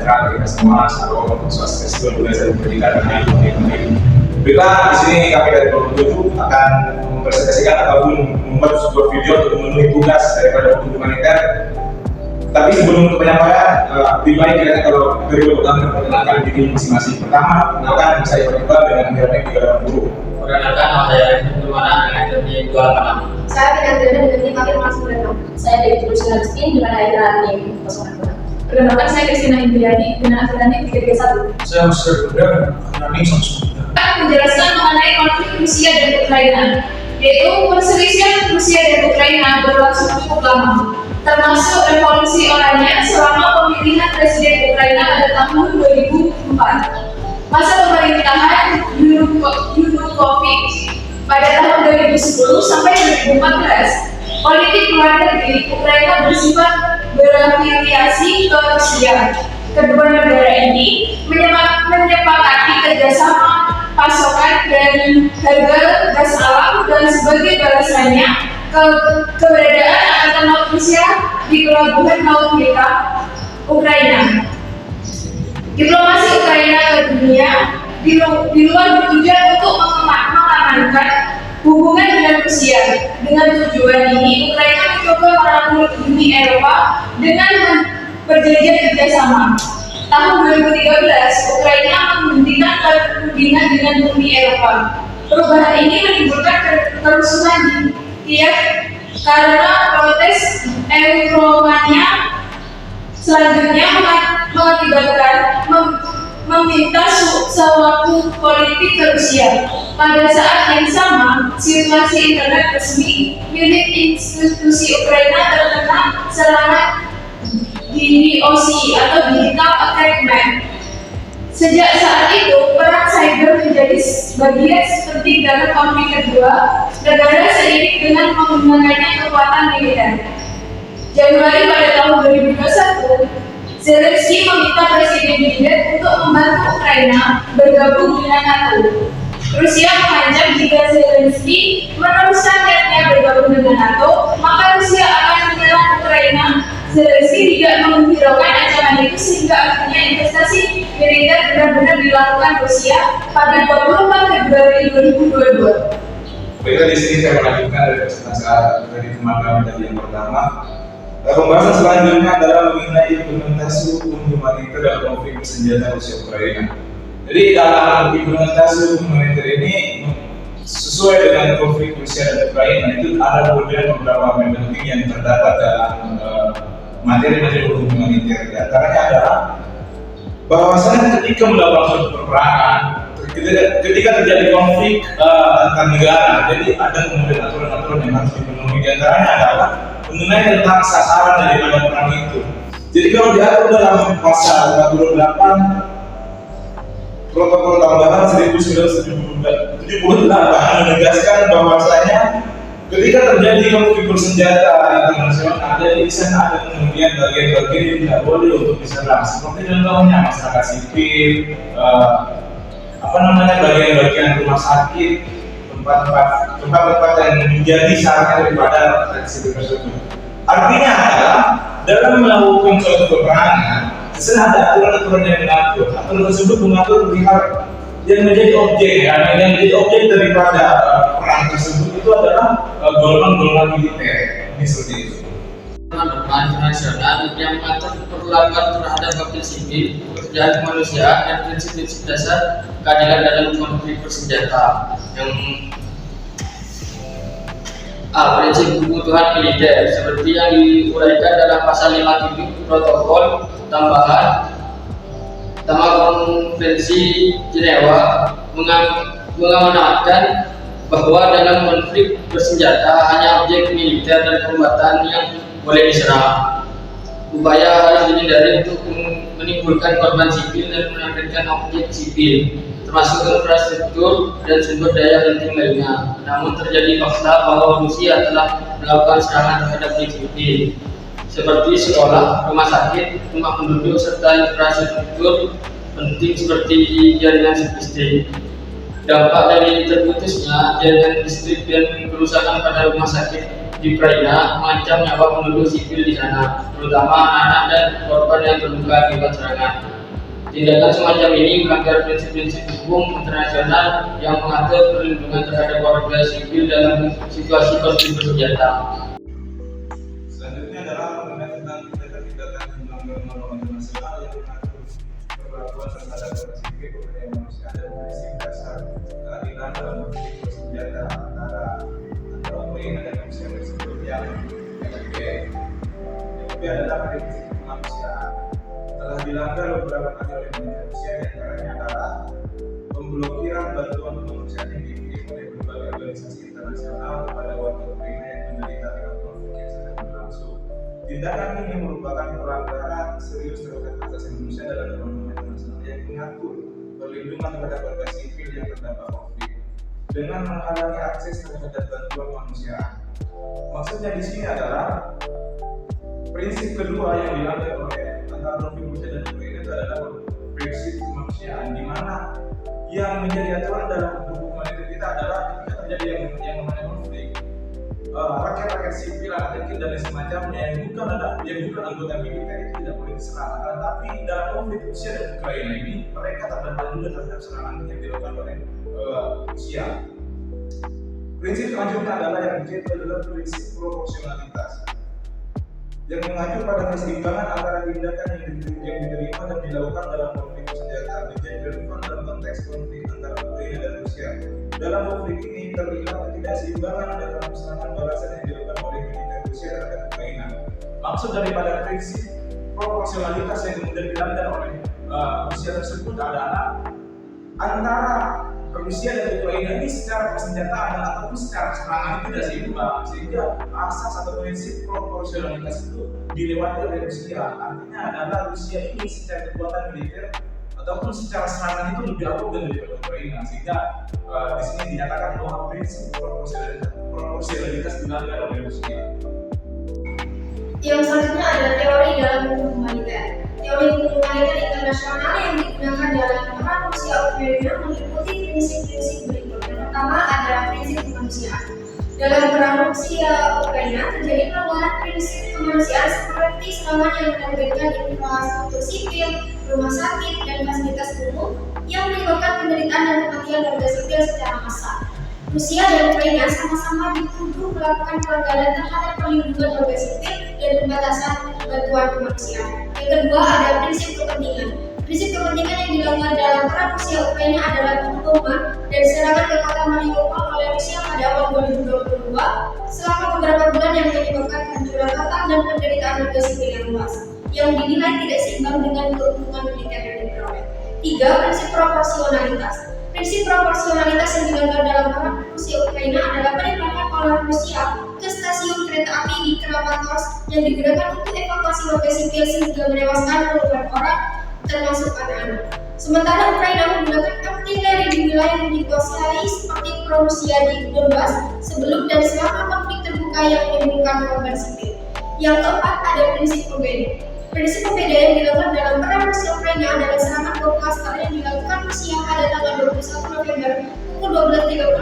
sejahtera kita semua, salam swastiastu, Buddha Salam Kebajikan, Kita di sini kami dari Prof. akan mempresentasikan ataupun membuat sebuah video untuk memenuhi tugas daripada hukum humaniter. Tapi sebelum penyampaian, lebih baik kiranya kalau dari Bapak memperkenalkan diri masing-masing. Pertama, kenalkan saya Pak Iqbal dengan nilai 380. Perkenalkan nama saya Gimana dengan nilai 286. Saya tidak dengan nilai 456. Saya dari jurusan Alistin dengan akhiran NIM 02. Perkenalkan saya Kristina Indriani dengan akhiran NIM 331. Saya Musir Buddha dengan NIM 193. Menjelaskan mengenai konflik Rusia dan Ukraina, yaitu perselisihan Rusia dan Ukraina berlangsung cukup lama, termasuk revolusi oranye selama pemilihan presiden Ukraina pada tahun 2004. Masa pemerintahan Yanukovych pada tahun 2010 sampai 2014, politik luar negeri Ukraina bersifat berafiliasi ke Rusia. Kedua negara ini menyepakati kerjasama pasokan dan harga gas alam, dan sebagai balasannya keberadaan angkatan laut Rusia di pelabuhan laut kita Ukraina. Diplomasi Ukraina ke dunia di luar bertujuan untuk mengamankan hubungan dengan Rusia. Dengan tujuan ini, Ukraina mencoba merangkul Uni Eropa dengan perjanjian kerjasama. Tahun 2013, Ukraina menghentikan perundingan dengan Uni Eropa. Perubahan ini menimbulkan kerusuhan di Kiev karena protes Euromania. Selanjutnya mengakibatkan meminta suatu politik ke Rusia. Pada saat yang sama, situasi internet resmi milik institusi Ukraina terkena serangan DDoS atau Digital Attack. Sejak saat itu, perang cyber menjadi bagian penting dalam konflik kedua negara seiring dengan menggunakannya kekuatan militer. Januari pada tahun 2021, Zelensky meminta Presiden Biden untuk membantu Ukraina bergabung dengan NATO. Rusia mengancam jika Zelensky meneruskan niatnya bergabung dengan NATO, maka Rusia akan menyerang Ukraina. Zelensky tidak menghiraukan ancaman itu sehingga akhirnya investasi militer benar-benar dilakukan Rusia pada 24 Februari 2022. Baiklah, di sini saya melanjutkan dari presentasi dari teman-teman tadi yang pertama. Pembahasan selanjutnya adalah mengenai implementasi hukum humaniter dalam konflik bersenjata Rusia Ukraina. Jadi dalam implementasi hukum humaniter ini sesuai dengan konflik Rusia dan Ukraina itu ada beberapa penting yang terdapat dalam materi hukum humaniter. Di antaranya adalah bahwasanya ketika melakukan suatu peperangan, ketika terjadi konflik antar negara, jadi ada kemudian aturan-aturan yang harus dipenuhi. Di antaranya adalah mengenai tentang sasaran daripada perang itu. Jadi kalau diatur dalam pasal 48 Protokol Tambahan 1978 menegaskan bahwasanya ketika terjadi konflik bersenjata internasional di sana ada kemudian bagian-bagian yang tidak boleh untuk diserang, seperti contohnya masyarakat sipil, bagian-bagian rumah sakit, tempat-tempat yang menjadi sarana daripada aksi tersebut. Artinya adalah dalam melakukan suatu peperangan, sesuai ada aturan-aturan yang mengatur. Aturan tersebut mengatur pihak yang menjadi objek, yang menjadi objek daripada perang tersebut itu adalah golongan-golongan militer. Ini seperti itu. Norma internasional yang mengatur perlakuan terhadap wakil sipil, pekerjaan kemanusiaan, dan prinsip-prinsip dasar keadilan dalam konflik bersenjata. Yang prinsip kebutuhan militer seperti yang diuraikan dalam pasal 57 Protokol Tambahan Konvensi Jenewa mengamanatkan bahwa dalam konflik bersenjata hanya objek militer dan perbuatan yang boleh diserang. Upaya harus dihindari untuk menimbulkan korban sipil dan menargetkan objek sipil, termasuk infrastruktur dan sumber daya penting lainnya. Namun terjadi fakta bahwa Rusia telah melakukan serangan terhadap sipil, seperti sekolah, rumah sakit, rumah penduduk, serta infrastruktur penting seperti jaringan listrik. Dampak dari terputusnya jaringan listrik dan kerusakan pada rumah sakit di Ukraina mengancam nyawa penduduk sipil di sana, terutama anak-anak dan korban yang terluka akibat serangan. Tindakan semacam ini melanggar prinsip-prinsip hukum internasional yang mengatur perlindungan terhadap warga sipil dalam situasi konflik bersenjata. Selanjutnya adalah mengenai tentang tindakan-tindakan yang melanggar norma internasional yang mengatur perlakuan terhadap warga sipil, pemberdayaan manusia dan prinsip dasar keadilan dalam konflik bersenjata antara Ukraina dan Rusia tersebut yang FPP. FPP adalah prinsip kemanusiaan. Telah dilanggar beberapa kali oleh militer Rusia, diantaranya adalah pemblokiran bantuan kemanusiaan yang dikirim oleh berbagai organisasi internasional kepada warga Ukraina yang menderita akibat konflik yang sedang berlangsung. Tindakan ini merupakan pelanggaran serius terhadap hak asasi manusia dalam norma internasional yang mengatur perlindungan terhadap warga sipil yang terdampak konflik dengan menghalangi akses terhadap bantuan kemanusiaan. Maksudnya di sini adalah prinsip kedua yang dilanggar oleh antara konflik Rusia dan Ukraina itu adalah prinsip kemanusiaan, di mana yang menjadi aturan dalam hukum humaniter kita adalah ketika terjadi yang namanya konflik, rakyat-rakyat sipil, anak kecil dan semacamnya yang bukan anggota militer itu tidak boleh diserang. Tapi dalam konflik Rusia dan Ukraina ini mereka terdampak juga terhadap serangan yang dilakukan oleh Rusia. Prinsip selanjutnya adalah yang kedua adalah prinsip proporsionalitas yang mengacu pada keseimbangan antara tindakan yang diterima dan dilakukan dalam konflik bersenjata menjadi relevan dalam konteks konflik antara Ukraina dan Rusia. Dalam konflik ini terlihat ketidakseimbangan dalam serangan balasan yang dilakukan oleh militer Rusia terhadap Ukraina. Maksud daripada prinsip proporsionalitas yang kemudian dilanggar oleh Rusia tersebut adalah antara Rusia dan Ukraina ini secara persenjataan ataupun secara serangan tidak seimbang, sehingga asas atau prinsip proporsionalitas itu dilewati oleh Rusia. Artinya adalah Rusia ini secara kekuatan militer ataupun secara serangan itu lebih arogan daripada Ukraina, sehingga di sini dinyatakan bahwa prinsip proporsionalitas dilanggar oleh Rusia. Yang selanjutnya adalah teori dalam hukum humaniter. Teori hukum humaniter internasional yang digunakan dalam perang Rusia Ukraina meliputi prinsip-prinsip berikut. Yang pertama adalah prinsip kemanusiaan. Dalam perang Rusia Ukraina terjadi pelanggaran prinsip kemanusiaan seperti serangan yang menargetkan infrastruktur sipil, rumah sakit, dan fasilitas umum yang menyebabkan penderitaan dan kematian warga sipil secara massal. Rusia dan Ukraina sama-sama dituduh melakukan pelanggaran terhadap perlindungan warga sipil dan pembatasan bantuan kemanusiaan. Yang kedua ada prinsip kepentingan. Prinsip kepentingan yang dilanggar dalam perang Rusia Ukraina adalah pengeboman dan serangan ke kota Mariupol oleh Rusia pada awal 2022 selama beberapa bulan yang menyebabkan kehancuran total dan penderitaan warga sipil yang luas, yang dinilai tidak seimbang dengan keuntungan militer yang diperoleh. Tiga, prinsip proporsionalitas. Prinsip proporsionalitas yang dilanggar dalam perang Rusia Ukraina adalah penembakan oleh Rusia ke stasiun kereta api di Kramatorsk yang digunakan untuk evakuasi warga sipil sehingga menewaskan puluhan orang, termasuk anak-anak. Sementara Ukraina menggunakan artileri di wilayah yang dikuasai seperti pro-Rusia di Donbas sebelum dan selama konflik terbuka yang menimbulkan korban sipil. Yang keempat ada prinsip pembeda. Prinsip pembeda yang dilanggar dalam perang Rusia Ukraina adalah serangan bom klaster yang dilakukan Rusia pada tanggal 21 November pukul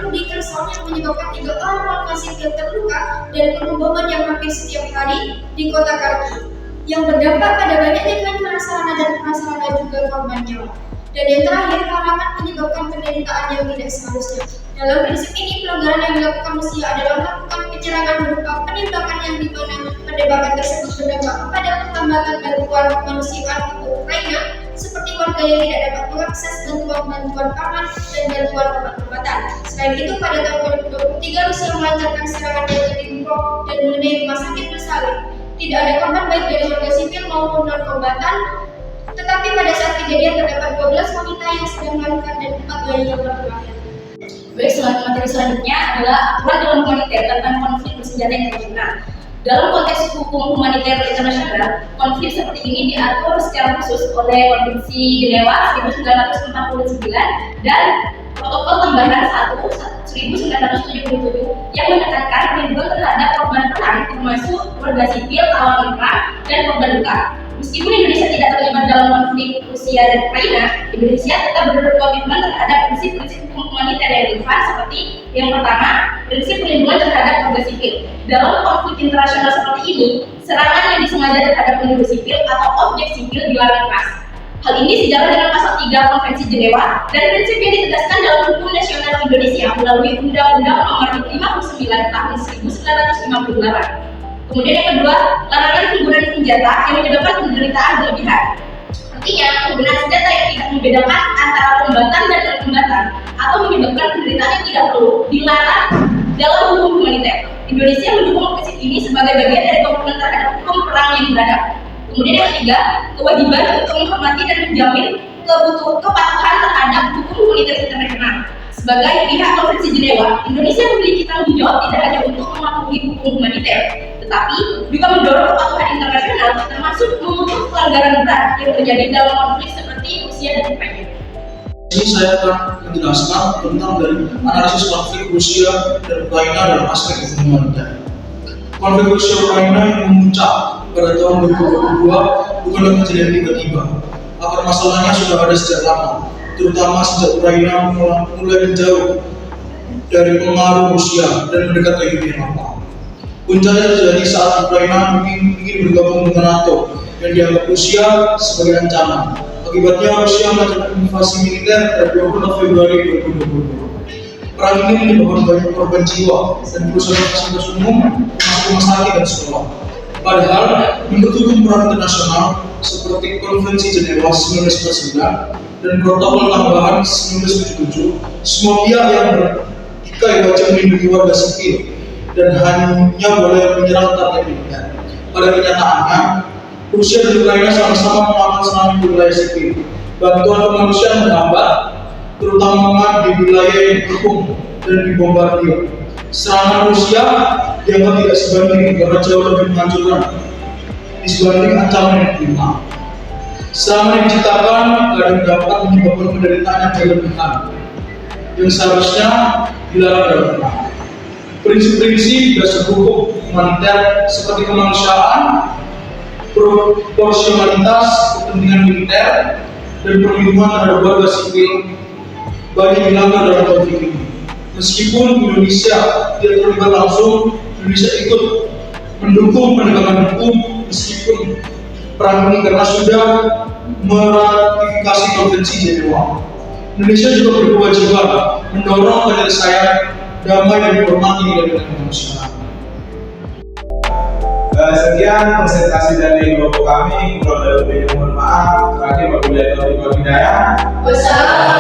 12.30 di Kherson yang menyebabkan 3 orang warga sipil terluka dan pengeboman yang hampir setiap hari di kota Kharkiv yang berdampak pada banyaknya kehancuran sarana dan prasarana juga korban nyawa. Dan yang terakhir, halangan menyebabkan penderitaan yang tidak seharusnya. Dalam prinsip ini, pelanggaran yang dilakukan Rusia adalah melakukan penyerangan berupa penembakan yang di mana penembakan tersebut berdampak kepada pertambahan bantuan kemanusiaan untuk Ukraina, seperti warga yang tidak dapat mengakses bantuan pangan dan bantuan obat-obatan. Selain itu, pada tahun 2023 Rusia melancarkan serangan yang lebih buruk dan mengenai rumah sakit bersalin. Tidak ada korban baik dari warga sipil maupun non-kombatan, tetapi pada saat kejadian terdapat 12 wanita yang sedang melahirkan dan 4 bayi yang baru lahir. Baik, materi selanjutnya adalah aturan dalam humaniter tentang konflik bersenjata internasional. Dalam konteks hukum humaniter internasional, konflik seperti ini diatur secara khusus oleh Konvensi Jenewa 1949 dan Protokol Tambahan 1977 yang menekankan perlindungan terhadap korban perang termasuk warga sipil, tawanan perang, dan korban luka. Meskipun Indonesia tidak terlibat dalam konflik Rusia dan Ukraina, Indonesia tetap berkomitmen terhadap prinsip-prinsip hukum humaniter yang relevan seperti yang pertama, prinsip perlindungan terhadap warga sipil. Dalam konflik internasional seperti ini, serangan yang disengaja terhadap penduduk sipil atau objek sipil dilarang keras. Hal ini sejalan dengan pasal 3 Konvensi Jenewa dan prinsip yang ditegaskan dalam hukum nasional Indonesia melalui Undang-Undang Nomor 59 Tahun 1958. Kemudian yang kedua, larangan penggunaan senjata yang menyebabkan penderitaan berlebihan. Artinya, penggunaan senjata yang tidak membedakan antara kombatan dan non-kombatan atau menyebabkan penderitaan yang tidak perlu dilarang dalam hukum humaniter. Indonesia mendukung prinsip ini sebagai bagian dari komitmen terhadap hukum perang yang beradab. Kemudian yang ketiga, kewajiban untuk menghormati dan menjamin kepatuhan terhadap hukum humaniter internasional. Sebagai pihak Konvensi Jenewa, Indonesia memiliki tanggung jawab tidak hanya untuk mematuhi hukum humaniter, tetapi juga mendorong kepatuhan internasional, termasuk memutus pelanggaran berat yang terjadi dalam konflik seperti Rusia dan Ukraina. Ini saya akan menjelaskan tentang dari analisis konflik Rusia dan Ukraina dalam aspek humaniter. Konflik Rusia Ukraina yang memuncak pada tahun 2022 bukanlah kejadian tiba-tiba. Akar masalahnya sudah ada sejak lama, terutama sejak Ukraina mulai menjauh dari pengaruh Rusia dan mendekat ke Uni Eropa. Puncaknya terjadi saat Ukraina ingin bergabung dengan NATO yang dianggap Rusia sebagai ancaman. Akibatnya Rusia melakukan invasi militer pada 20 Februari 2022. Perang ini menyebabkan banyak korban jiwa dan kerusakan fasilitas umum, termasuk rumah sakit dan sekolah. Padahal, menurut hukum perang internasional seperti Konvensi Jenewa 1949 dan Protokol Tambahan 1977, semua pihak yang bertikai wajib melindungi warga sipil dan hanya boleh menyerang target militer. Pada kenyataannya, Rusia dan Ukraina sama-sama melakukan serangan di wilayah sipil. Bantuan kemanusiaan terhambat, terutama di wilayah yang terkung dan dibombardir. Serangan Rusia dianggap tidak sebanding karena jauh lebih menghancurkan dibanding ancaman yang diterima. Serangan yang diciptakan kadang dapat menyebabkan penderitaan yang berlebihan yang seharusnya dilarang dalam perang. Prinsip-prinsip dasar hukum humaniter seperti kemanusiaan, proporsionalitas, kepentingan militer, dan perlindungan terhadap warga sipil banyak dilanggar dalam konflik ini. Meskipun Indonesia tidak terlibat langsung, Indonesia ikut mendukung penegakan hukum meskipun perang ini karena sudah meratifikasi Konvensi Jenewa. Indonesia juga berkewajiban mendorong penyelesaian damai dan dihormati dari kemanusiaan. Sekian presentasi dari kelompok kami. Kurang lebihnya mohon maaf. Terakhir, wabillahi taufiq wal hidayah. Wassalamualaikum